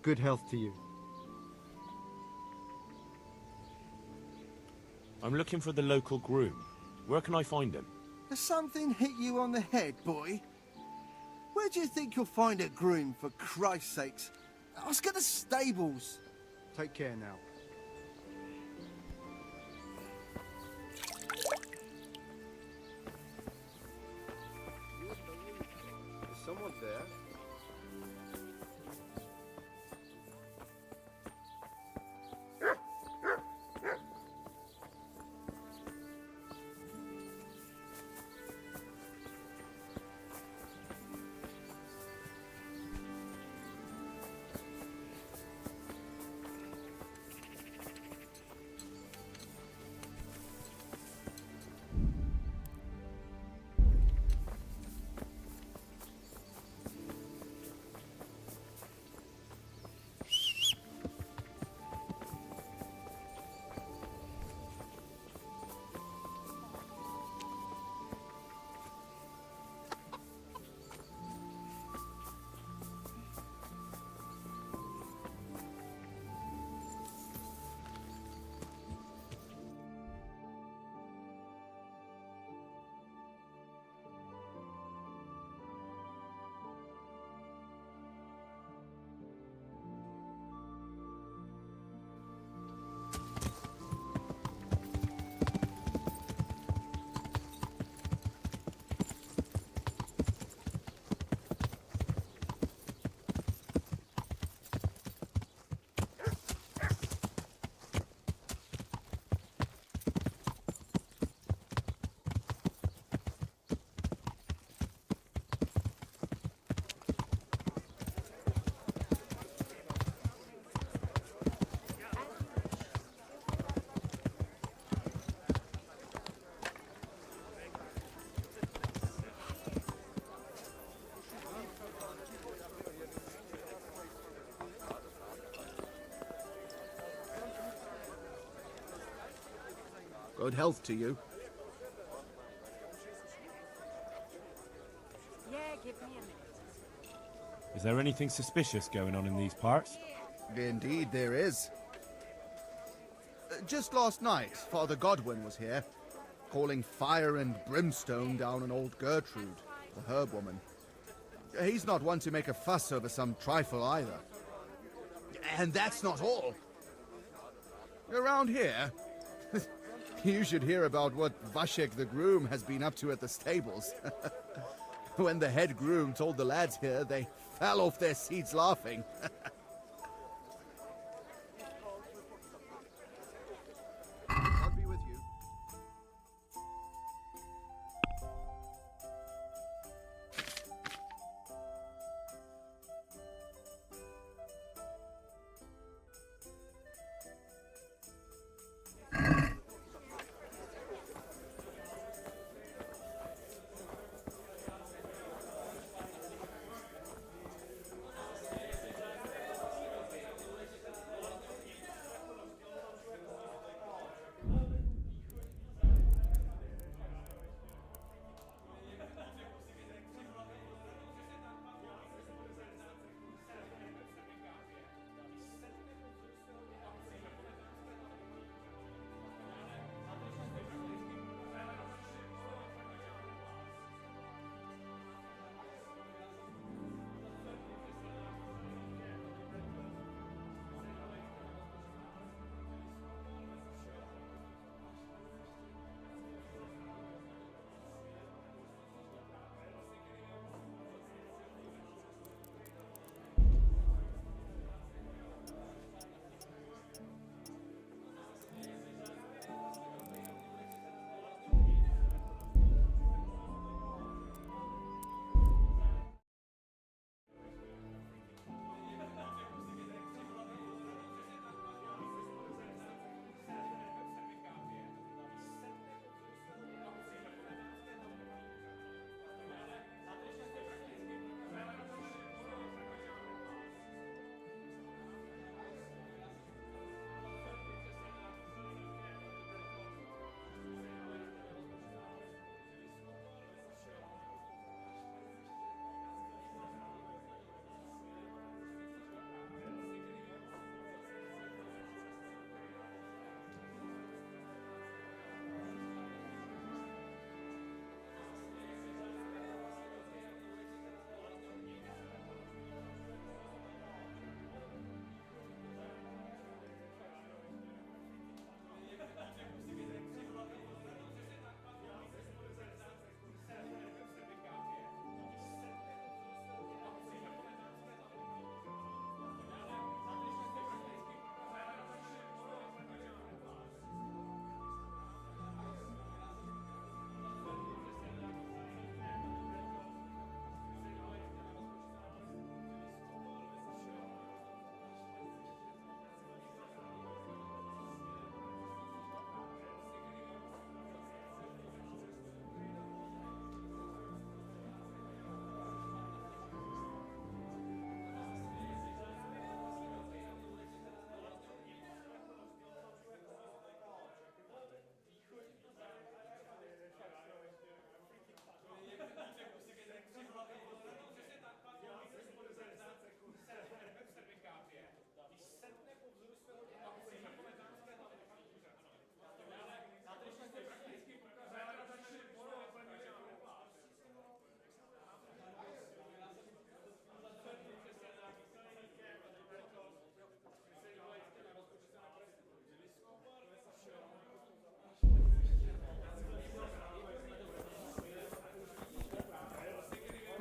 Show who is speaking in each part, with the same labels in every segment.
Speaker 1: Good health to you.
Speaker 2: I'm looking for the local groom. Where can I find him?
Speaker 3: Has something hit you on the head, boy? Where do you think you'll find a groom, for Christ's sakes? Ask at the stables.
Speaker 1: Take care now. Someone's there.
Speaker 4: Good health to you.
Speaker 5: Yeah, give me a minute.
Speaker 2: Is there anything suspicious going on in these parts?
Speaker 4: Indeed there is. Just last night, Father Godwin was here, calling fire and brimstone down on old Gertrude, the herb woman. He's not one to make a fuss over some trifle either. And that's not all. Around here, you should hear about what Vashek the groom has been up to at the stables. When the head groom told the lads here, they fell off their seats laughing. I'll be with you.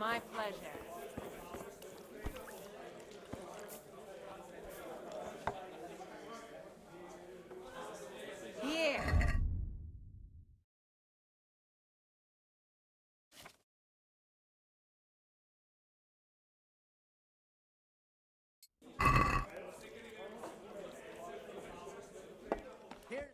Speaker 5: My pleasure. Here.
Speaker 3: Here.
Speaker 5: There.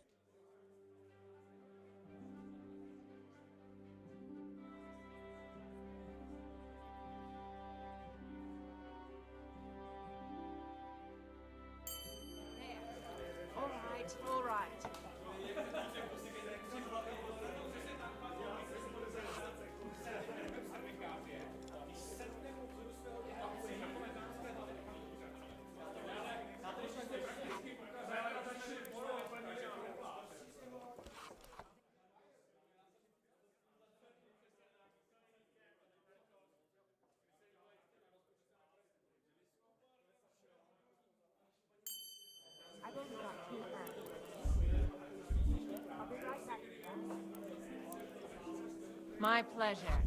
Speaker 5: All right, all right. I've only got 2 hands. I'll be right back. My pleasure.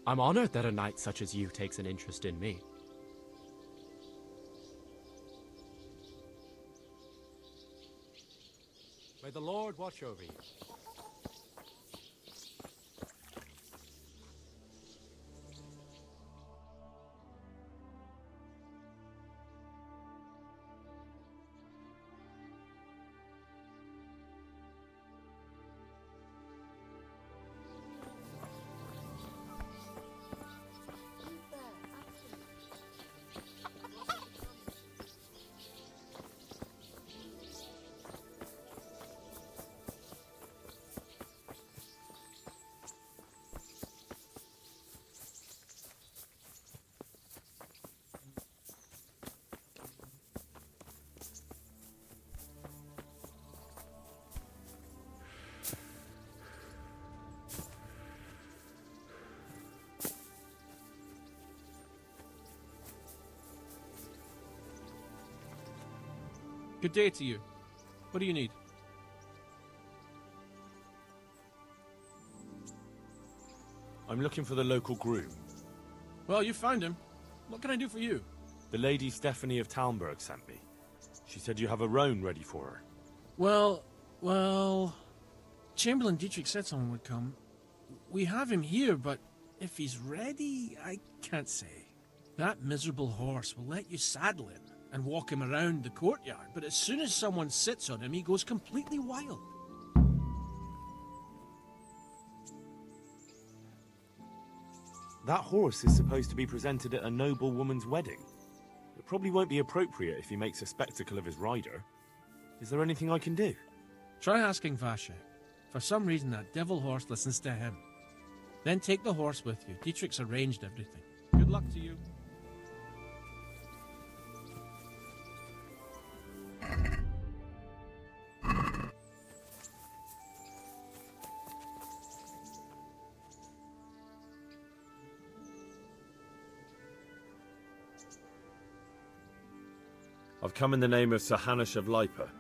Speaker 6: I'm honored that a knight such as you takes an interest in me. May the Lord watch over you.
Speaker 5: Who's there? Action.
Speaker 7: Good day to you. What do you need?
Speaker 2: I'm looking for the local groom.
Speaker 7: Well, you found him. What can I do for you?
Speaker 2: The lady Stephanie of Talmberg sent me. She said you have a roan ready for her.
Speaker 7: Well, Chamberlain Dietrich said someone would come. We have him here, but if he's ready, I can't say. That miserable horse will let you saddle him and walk him around the courtyard, but as soon as someone sits on him, he goes completely wild.
Speaker 2: That horse is supposed to be presented at a noble woman's wedding. It probably won't be appropriate if he makes a spectacle of his rider. Is there anything I can do?
Speaker 7: Try asking Vashek. For some reason, that devil horse listens to him. Then take the horse with you. Dietrich's arranged everything. Good luck to you.
Speaker 2: I've come in the name of Sir Hanush of Lipa.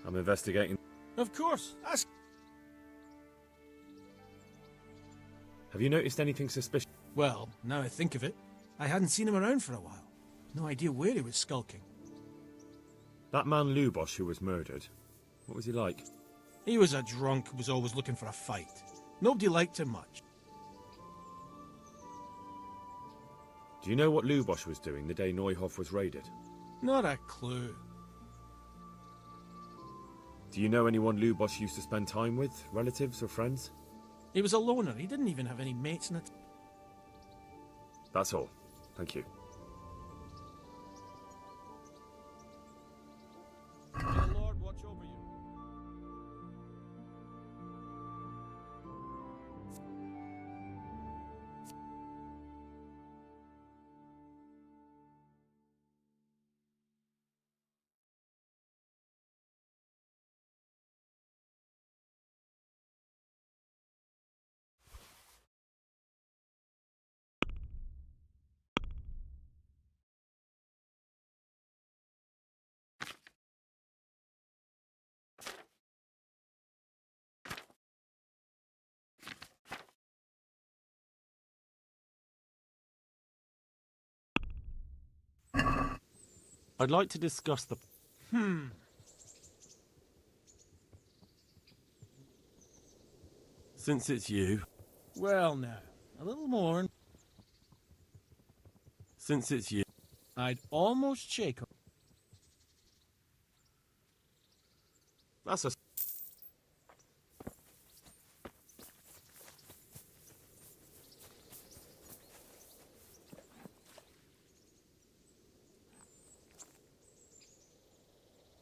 Speaker 2: I'm investigating...
Speaker 7: Of course. Ask.
Speaker 2: Have you noticed anything suspicious?
Speaker 7: Well, now I think of it, I hadn't seen him around for a while. No idea where he was skulking.
Speaker 2: That man Lubosh who was murdered, what was he like?
Speaker 7: He was a drunk who was always looking for a fight. Nobody liked him much.
Speaker 2: Do you know what Lubosh was doing the day Neuhof was raided?
Speaker 7: Not a clue.
Speaker 2: Do you know anyone Lubosh used to spend time with? Relatives or friends?
Speaker 7: He was a loner. He didn't even have any mates in it.
Speaker 2: That's all. Thank you.
Speaker 7: May the Lord watch over you.
Speaker 2: I'd like to discuss the... Since it's you...
Speaker 7: Well, now, a little more.
Speaker 2: Since it's you...
Speaker 7: I'd almost shake him.
Speaker 2: That's a...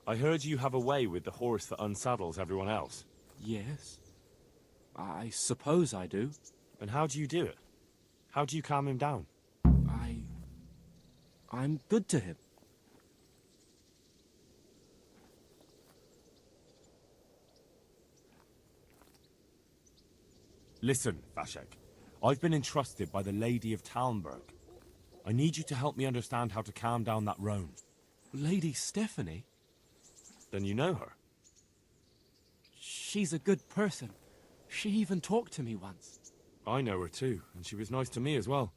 Speaker 2: I heard you have a way with the horse that unsaddles everyone else.
Speaker 6: Yes. I suppose I do.
Speaker 2: And how do you do it? How do you calm him down?
Speaker 6: I'm good to him.
Speaker 2: Listen, Vashek. I've been entrusted by the Lady of Talmberg. I need you to help me understand how to calm down that roan.
Speaker 6: Lady Stephanie?
Speaker 2: Then you know her.
Speaker 6: She's a good person. She even talked to me once.
Speaker 2: I know her too, and she was nice to me as well.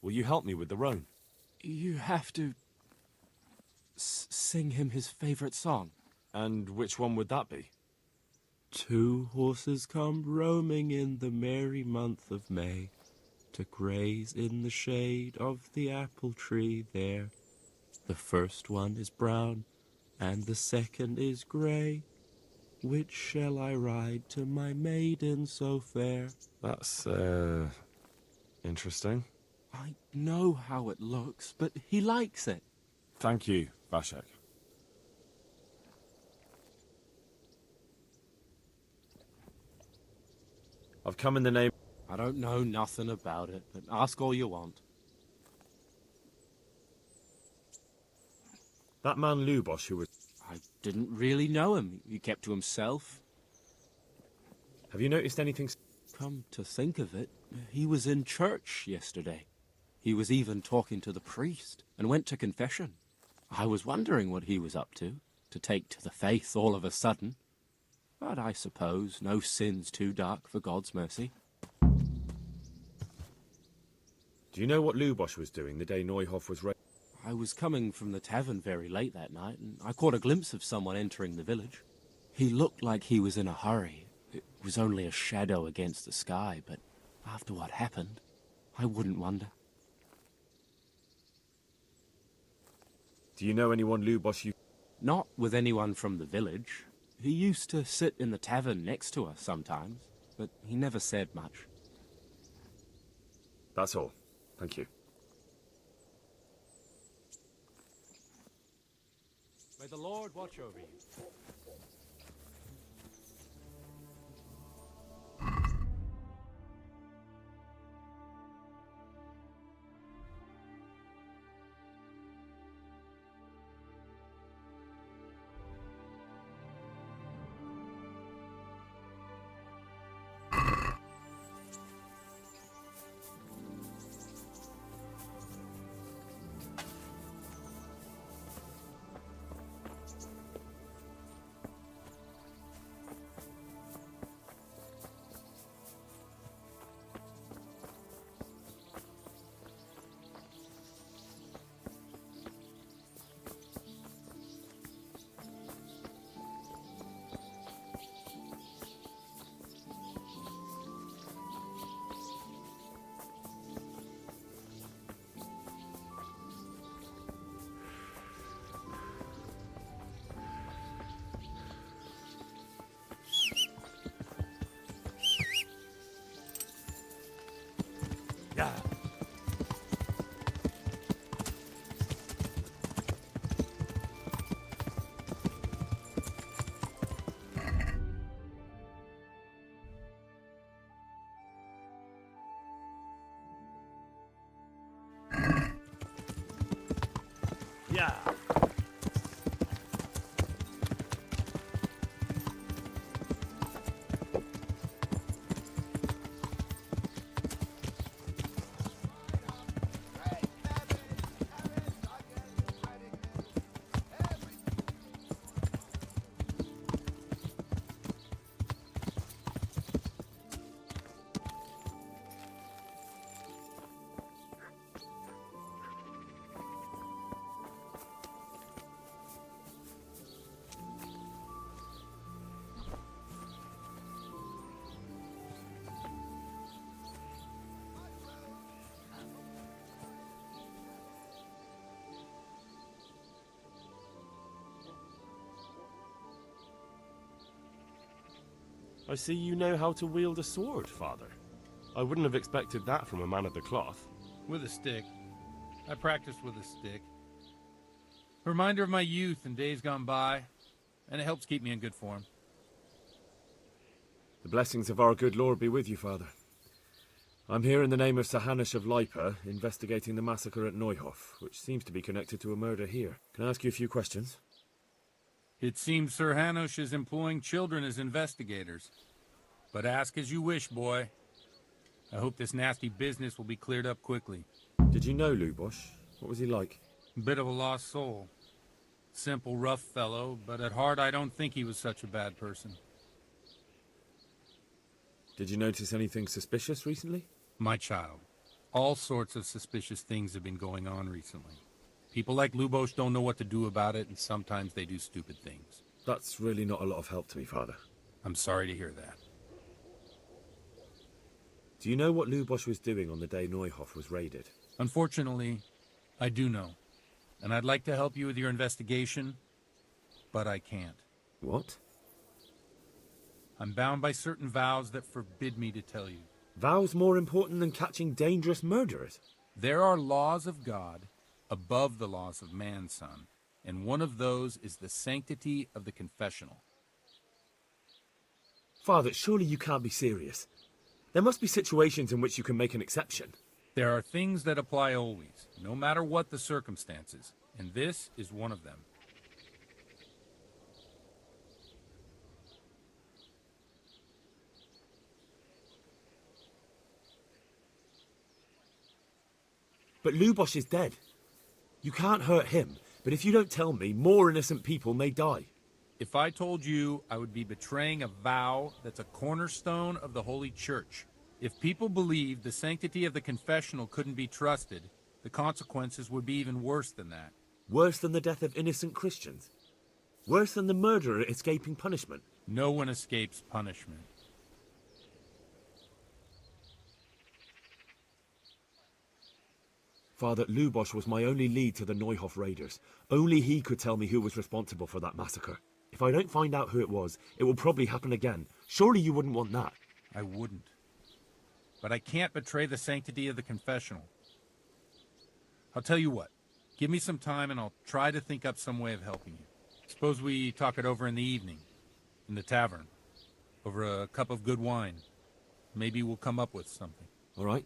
Speaker 2: Will you help me with the roan?
Speaker 6: You have to sing him his favorite song.
Speaker 2: And which one would that be?
Speaker 6: Two horses come roaming in the merry month of May to graze in the shade of the apple tree there. The first one is brown and the second is grey. Which shall I ride to my maiden so fair?
Speaker 2: That's, interesting.
Speaker 6: I know how it looks, but he likes it.
Speaker 2: Thank you, Vashek. I've come in the name...
Speaker 6: I don't know nothing about it, but ask all you want.
Speaker 2: That man Lubosh who was...
Speaker 6: I didn't really know him. He kept to himself.
Speaker 2: Have you noticed anything...
Speaker 6: Come to think of it, he was in church yesterday. He was even talking to the priest and went to confession. I was wondering what he was up to take to the faith all of a sudden. But I suppose no sin's too dark for God's mercy.
Speaker 2: Do you know what Lubosh was doing the day Neuhoff was raised?
Speaker 6: I was coming from the tavern very late that night, and I caught a glimpse of someone entering the village. He looked like he was in a hurry. It was only a shadow against the sky, but after what happened, I wouldn't wonder.
Speaker 2: Do you know anyone Lubosh you...
Speaker 6: Not with anyone from the village. He used to sit in the tavern next to us sometimes, but he never said much.
Speaker 2: That's all. Thank you.
Speaker 6: May the Lord watch over you.
Speaker 2: Yeah. Yeah. I see you know how to wield a sword, Father. I wouldn't have expected that from a man of the cloth.
Speaker 8: With a stick. I practiced with a stick. A reminder of my youth and days gone by, and it helps keep me in good form.
Speaker 2: The blessings of our good Lord be with you, Father. I'm here in the name of Sir Hanush of Lipa, investigating the massacre at Neuhoff, which seems to be connected to a murder here. Can I ask you a few questions?
Speaker 8: It seems Sir Hanush is employing children as investigators. But ask as you wish, boy. I hope this nasty business will be cleared up quickly.
Speaker 2: Did you know Lubosh? What was he like?
Speaker 8: Bit of a lost soul. Simple, rough fellow, but at heart I don't think he was such a bad person.
Speaker 2: Did you notice anything suspicious recently?
Speaker 8: My child, all sorts of suspicious things have been going on recently. People like Lubosh don't know what to do about it, and sometimes they do stupid things.
Speaker 2: That's really not a lot of help to me, Father.
Speaker 8: I'm sorry to hear that.
Speaker 2: Do you know what Lubosh was doing on the day Neuhof was raided?
Speaker 8: Unfortunately, I do know. And I'd like to help you with your investigation, but I can't.
Speaker 2: What?
Speaker 8: I'm bound by certain vows that forbid me to tell you.
Speaker 2: Vows more important than catching dangerous murderers?
Speaker 8: There are laws of God above the laws of man, son, and one of those is the sanctity of the confessional.
Speaker 2: Father, surely you can't be serious. There must be situations in which you can make an exception.
Speaker 8: There are things that apply always, no matter what the circumstances, and this is one of them.
Speaker 2: But Lubosh is dead. You can't hurt him, but if you don't tell me, more innocent people may die.
Speaker 8: If I told you, I would be betraying a vow that's a cornerstone of the Holy Church. If people believed the sanctity of the confessional couldn't be trusted, the consequences would be even worse than that.
Speaker 2: Worse than the death of innocent Christians? Worse than the murderer escaping punishment?
Speaker 8: No one escapes punishment.
Speaker 2: Father, Lubosh was my only lead to the Neuhof raiders. Only he could tell me who was responsible for that massacre. If I don't find out who it was, it will probably happen again. Surely you wouldn't want that.
Speaker 8: I wouldn't. But I can't betray the sanctity of the confessional. I'll tell you what. Give me some time and I'll try to think up some way of helping you. Suppose we talk it over in the evening, in the tavern, over a cup of good wine. Maybe we'll come up with something.
Speaker 2: All right.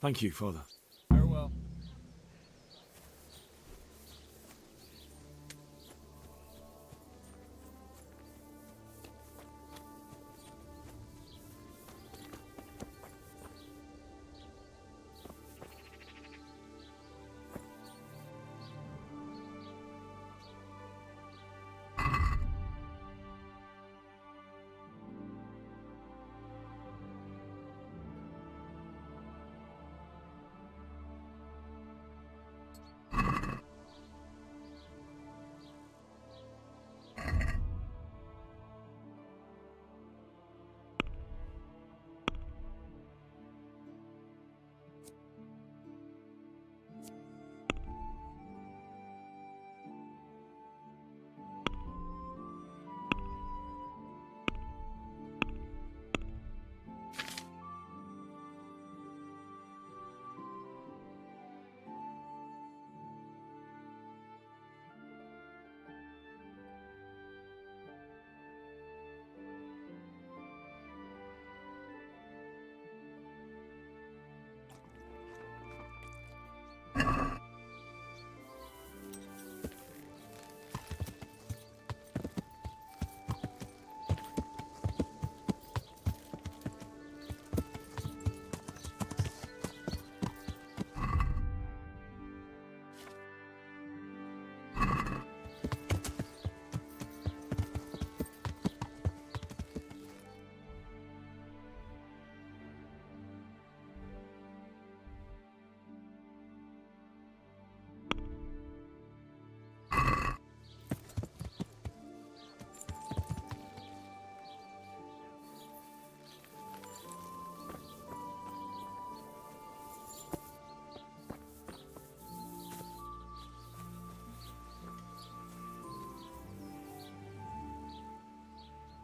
Speaker 2: Thank you, Father.
Speaker 8: Farewell.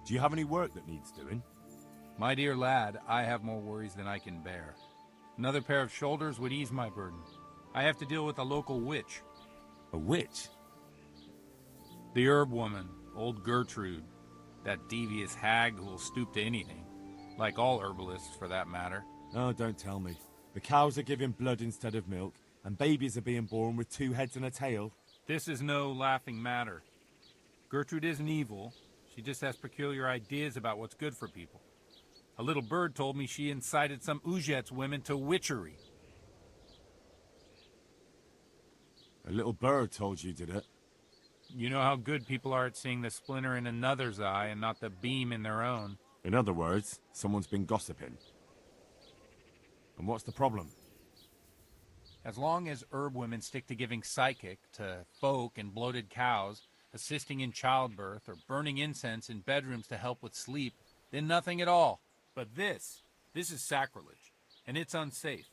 Speaker 2: Do you have any work that needs doing?
Speaker 8: My dear lad, I have more worries than I can bear. Another pair of shoulders would ease my burden. I have to deal with a local witch.
Speaker 2: A witch?
Speaker 8: The herb woman, old Gertrude. That devious hag who will stoop to anything. Like all herbalists, for that matter.
Speaker 2: Oh, don't tell me. The cows are giving blood instead of milk, and babies are being born with 2 heads and a tail.
Speaker 8: This is no laughing matter. Gertrude isn't evil. She just has peculiar ideas about what's good for people. A little bird told me she incited some Ujet's women to witchery.
Speaker 2: A little bird told you, did it?
Speaker 8: You know how good people are at seeing the splinter in another's eye and not the beam in their own.
Speaker 2: In other words, someone's been gossiping. And what's the problem?
Speaker 8: As long as herb women stick to giving psychic to folk and bloated cows, assisting in childbirth, or burning incense in bedrooms to help with sleep, then nothing at all. But this is sacrilege, and it's unsafe.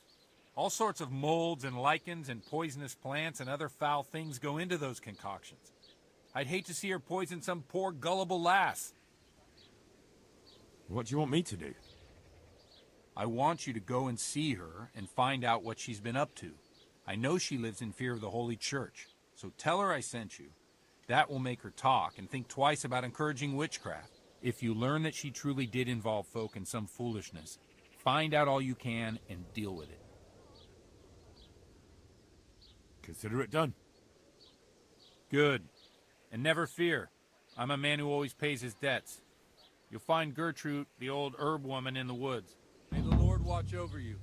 Speaker 8: All sorts of molds and lichens and poisonous plants and other foul things go into those concoctions. I'd hate to see her poison some poor gullible lass.
Speaker 2: What do you want me to do?
Speaker 8: I want you to go and see her and find out what she's been up to. I know she lives in fear of the Holy Church, so tell her I sent you. That will make her talk and think twice about encouraging witchcraft. If you learn that she truly did involve folk in some foolishness, find out all you can and deal with it.
Speaker 2: Consider it done.
Speaker 8: Good. And never fear. I'm a man who always pays his debts. You'll find Gertrude, the old herb woman, in the woods. May the Lord watch over you.